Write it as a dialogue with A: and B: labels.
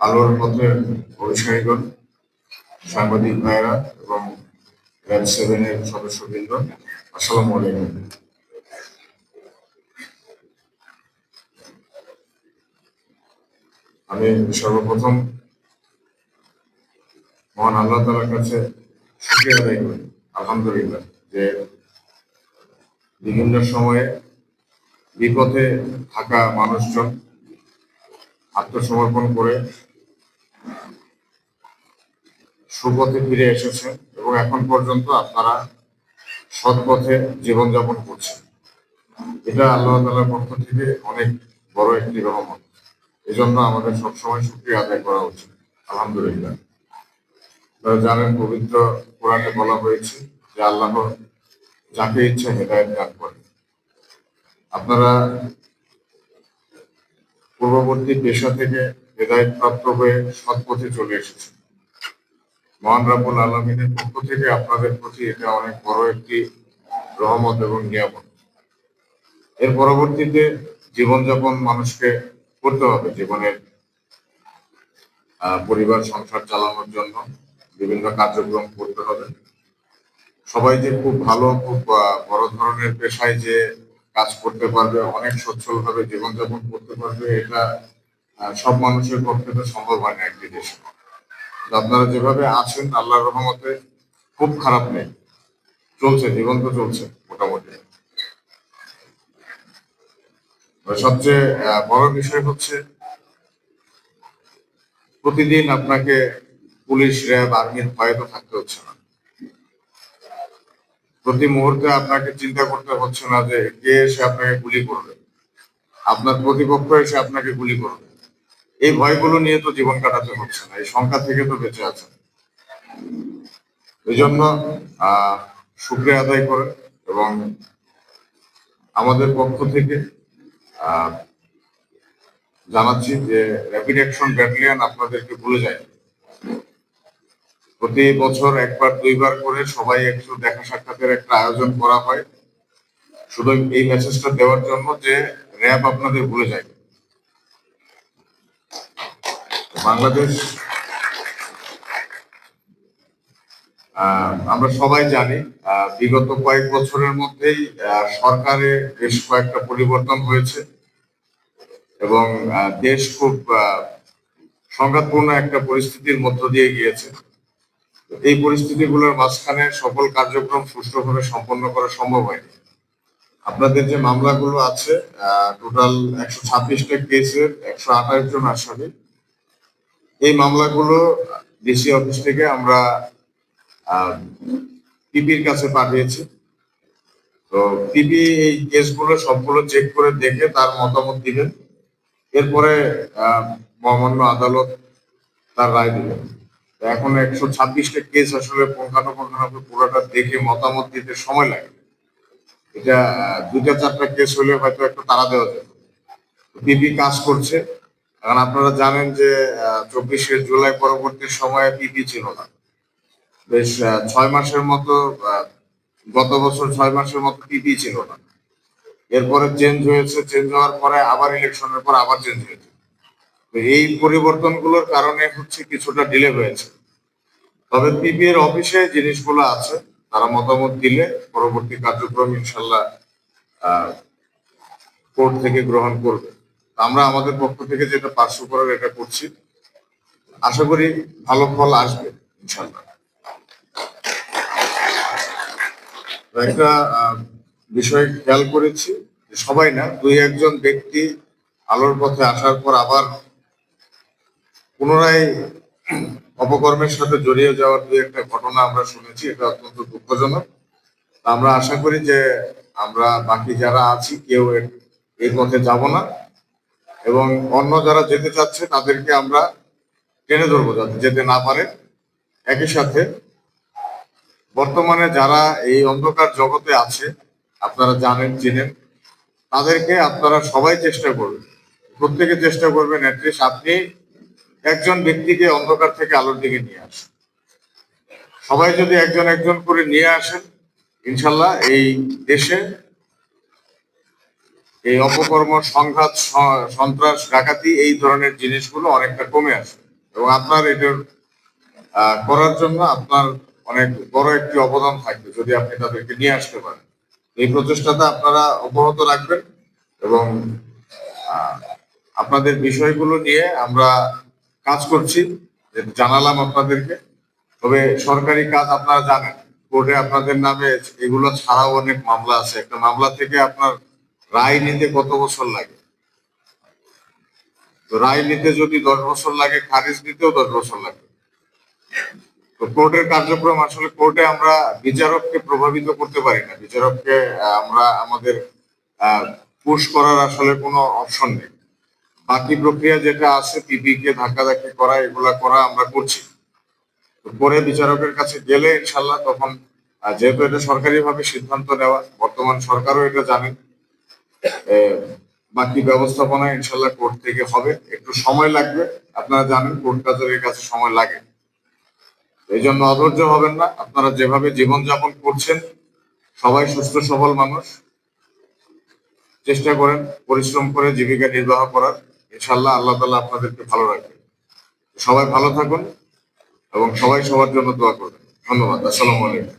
A: আলোর পথের অনুসারীগণ, সাংবাদিক ভাইয়েরা এবং র্যাব 7 এর সদস্যবৃন্দ, আসসালামু আলাইকুম। আমি সর্বপ্রথম মহান আল্লাহ তাআলার কাছে শুকরিয়া আদায় করি, আলহামদুলিল্লাহ, যে বিভিন্ন সময়ে বিপথে থাকা মানুষজন আত্মসমর্পণ করে সুপথে ফিরে এসেছে এবং এখন পর্যন্ত আপনারা সৎ পথে জীবনযাপন করছেন। এটা আল্লাহ তাআলার পক্ষ থেকে অনেক বড় একটি রহমত। এজন্য আমাদের সবসময় শুকরিয়া আদায় করা উচিত, আলহামদুলিল্লাহ। আপনারা জানেন, পবিত্র কোরআনে বলা হয়েছে যে আল্লাহ যাকে ইচ্ছা হেদায়েত দান করেন। আপনারা পূর্ববর্তী পেশা থেকে হেদায়েত প্রাপ্ত হয়ে সৎ পথে চলে এসেছেন। মহান রাব্বুল আলামিনের পক্ষ থেকে আপনাদের প্রতি এটা অনেক বড় একটি রহমত এবং নিয়ামত। এর পরবর্তীতে জীবনযাপন মানুষকে করতে হবে, জীবনের পরিবার সংসার চালানোর জন্য বিভিন্ন কার্যক্রম করতে হবে। সবাই যে খুব ভালো, খুব বড় ধরনের পেশায় যে কাজ করতে পারবে, অনেক সচ্ছলভাবে জীবনযাপন করতে পারবে, এটা সব মানুষের পক্ষে তো সম্ভব হয় না একটি দেশে। আপনারা যেভাবে আছেন আল্লাহর রহমতে খুব খারাপ নেই, চলছে, জীবন তো চলছে মোটামুটি। সবচেয়ে বড় বিষয় হচ্ছে প্রতিদিন আপনাকে পুলিশ, র্যাব, আর্মির ভয়ে তো থাকতে হচ্ছে না। প্রতি মুহূর্তে আপনাকে চিন্তা করতে হচ্ছে না যে কে এসে আপনাকে গুলি করবে, আপনার প্রতিপক্ষ এসে আপনাকে গুলি করবে। এই ভয়গুলো নিয়ে তো জীবন কাটাতে হচ্ছে না, এই সংখ্যা থেকে তো বেঁচে আছে। এই জন্য শুকরিয়া আদায় করে এবং আমাদের পক্ষ থেকে জানাচ্ছি যে র্যাপিড অ্যাকশন ব্যাটালিয়ন আপনাদেরকে ভুলে যায়। প্রতি বছর একবার দুইবার করে সবাই একটু দেখা সাক্ষাতের একটা আয়োজন করা হয়, শুধু এই মেসেজটা দেওয়ার জন্য যে র্যাব আপনাদের ভুলে যায়। বাংলাদেশ, আমরা সবাই জানি, বিগত কয়েক বছরের মধ্যেই সরকারে বেশ কয়েকটা পরিবর্তন হয়েছে এবং দেশ খুব সংঘাতপূর্ণ একটা পরিস্থিতির মধ্য দিয়ে গিয়েছে। এই পরিস্থিতিগুলোর মাঝখানে সকল কার্যক্রম সুষ্ঠুভাবে সম্পন্ন করা সম্ভব হয়নি। আপনাদের যে মামলাগুলো আছে, টোটাল 126টা কেসের 128 জন আসামি। এই মামলাগুলো ডিসি অফিস থেকে আমরা পিপির কাছে পাঠিয়েছি। তো পিপি এই কেসগুলো সবগুলো চেক করে দেখে তার মতামত দিবেন, এরপরে মহামান্য আদালত তার রায় দিবেন। এখন 126টা কেস আসলে পুঙ্খানুপুঙ্খভাবে পুরোটা দেখে মতামত দিতে সময় লাগে। এটা 2-4টা কেস হলে হয়তো একটু তাড়া দেওয়া যায়। পিপি কাজ করছে। কারণ আপনারা জানেন যে 24শে জুলাই পরবর্তী সময়ে পিপি ছিল না, বেশ 6 মাসের মতো, গত বছর 6 মাসের মতো পিপি ছিল না। এরপরে চেঞ্জ হয়েছে, চেঞ্জ হওয়ার পরে আবার ইলেকশনের পর আবার চেঞ্জ হয়েছে। এই পরিবর্তনগুলোর কারণে হচ্ছে কিছুটা ডিলে হয়েছে। তবে পিপি এর অফিসে জিনিসগুলো আছে, তারা মতামত দিলে পরবর্তী কার্যক্রম ইনশাল্লাহ কোর্ট থেকে গ্রহণ করবে। আমরা আমাদের পক্ষ থেকে যেটা পার্শ্ব করার এটা করছি, আশা করি ভালো ফল আসবে ইনশাল্লাহ। একটা বিষয় খেয়াল করেছি, সবাই না, 2-1 ব্যক্তি আলোর পথে আসার পর আবার পুনরায় অপকর্মের সাথে জড়িয়ে যাওয়ার 2-একটা ঘটনা আমরা শুনেছি। এটা অত্যন্ত দুঃখজনক। আমরা আশা করি যে আমরা বাকি যারা আছি কেউ এই পথে যাব না এবং অন্য যারা যেতে চাচ্ছে তাদেরকে আমরা টেনে ধরবো যাতে যেতে না পারে। একই সাথে বর্তমানে যারা এই অন্ধকার জগতে আছে, আপনারা জানেন, চিনেন, তাদেরকে আপনারা সবাই চেষ্টা করবেন, প্রত্যেকে চেষ্টা করবেন অ্যাটলিস্ট আপনি একজন ব্যক্তিকে অন্ধকার থেকে আলোর দিকে নিয়ে আসেন। সবাই যদি একজন একজন করে নিয়ে আসেন, ইনশাল্লাহ এই দেশে এই অপকর্ম, সংঘাত, সন্ত্রাস, ডাকাতি এই ধরনের জিনিসগুলো অনেকটা কমে আসে। এবং আপনার এটার করার জন্য আপনার অনেক বড় একটি অবদান থাকবে যদি আপনি তাদেরকে নিয়ে আসতে পারেন। এই প্রচেষ্টাটা আপনারা অব্যাহত রাখবেন এবং আহ, আপনাদের বিষয়গুলো নিয়ে আমরা কাজ করছি, যেটা জানালাম আপনাদেরকে। তবে সরকারি কাজ আপনারা জানেন, কোর্টে আপনাদের নামে এগুলো ছাড়াও অনেক মামলা আছে। একটা মামলা থেকে আপনার রায় নিতে কত বছর লাগে? তো রায় নিতে যদি 10 বছর লাগে, খারিজ নিতেও 10 বছর লাগে। তো কোর্টের কার্যক্রম, আসলে কোর্টে আমরা বিচারককে প্রভাবিত করতে পারি না, বিচারককে আমরা আমাদের পুশ করার আসলে কোনো অপশন নেই। বাকি প্রক্রিয়া যেটা আছে, পিপি কে ধাক্কাধাক্কি করা, এগুলা করা আমরা করছি। তো পরে বিচারকের কাছে গেলে ইনশাল্লাহ তখন, যেহেতু এটা সরকারি ভাবে সিদ্ধান্ত নেওয়া, বর্তমান সরকারও এটা জানেন, বাকি ব্যবস্থাপনা ইনশাল্লাহ কোর্ট থেকে হবে। একটু সময় লাগবে, আপনারা জানেন কোর্ট কাছারির কাছে সময় লাগে। এই জন্য অধৈর্য হবেন না। আপনারা যেভাবে জীবনযাপন করছেন, সবাই সুস্থ সবল মানুষ, চেষ্টা করেন পরিশ্রম করে জীবিকা নির্বাহ করার। ইনশাল্লাহ আল্লাহ তাআলা আপনাদেরকে ভালো রাখবেন। সবাই ভালো থাকুন এবং সবাই সবার জন্য দোয়া করবেন। ধন্যবাদ। আসসালামু আলাইকুম।